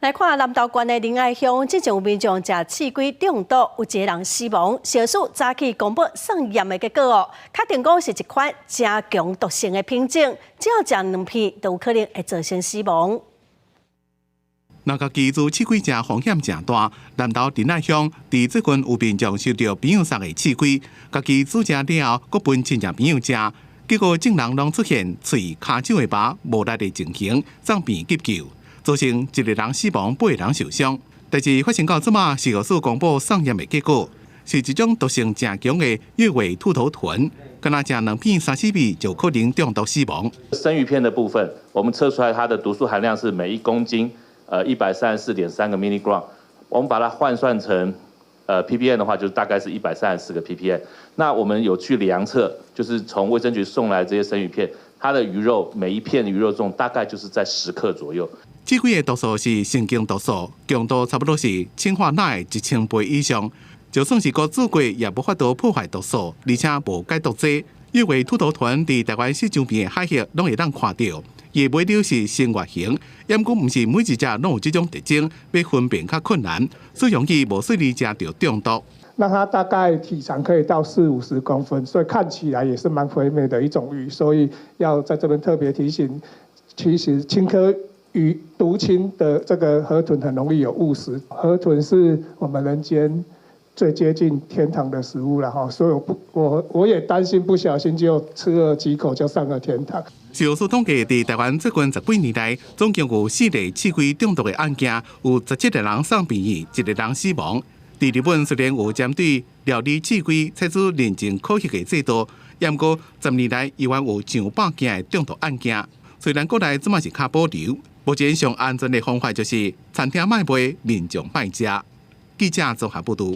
来看南投县的仁爱乡，之前有民众食刺龟中毒，有一个人死亡。小署早起公布送验的结果哦，确定讲是一款加强毒性的品种，只要食2片，都有可能会造成死亡。那家居住刺龟食风险正大，南投仁爱乡伫最近有民众收到朋友送的刺龟，家己煮食了后，佫分亲戚朋友食，结果众人拢出现喙、骹手的疤无力的情形，送病急救。 造成1个人死亡，8个人受伤。代志发生到即马，市药署公布送验的结果，是一种毒性正强的月尾兔头豚，敢若食2片、3、4片就可能中毒死亡。生鱼片的部分，我们测出来它的毒素含量是每1公斤134.3个 milligram， 我们把它换算成ppm 的话，就大概是134个 ppm。那我们有去量测，就是从卫生局送来这些生鱼片，它的鱼肉每一片鱼肉重大概就是在10克左右。 刺龟的毒素是神经毒素，强度差不多是氰化钠的1000倍以上。就算是搁煮过，也无法度破坏毒素，而且无解毒剂。月尾兔头豚伫台湾市周边的海域拢会当看到，伊的尾雕是生月形，毋过毋是每一只拢有这种特征，要分辨较困难，所以容易无顺利食到中毒。 那它大概体长可以到40-50公分，所以看起来也是蛮肥美的一种鱼，所以要在这边特别提醒，其实青科鱼毒青的这个河豚很容易有误食，河豚是我们人间最接近天堂的食物了哈，所以我也担心不小心就吃了几口就上了天堂。市药署统计，伫台湾最近10几年来，总共有4例刺龟中毒的案件，有17个人送病院，1个人死亡。 伫日本虽然有针对料理刺龟采取认证科学的制度，不过10年来依然有上百件的中毒案件。虽然国内即马是较保留，目前上安全的方法就是餐厅卖卖，民众卖食。记者综合报道。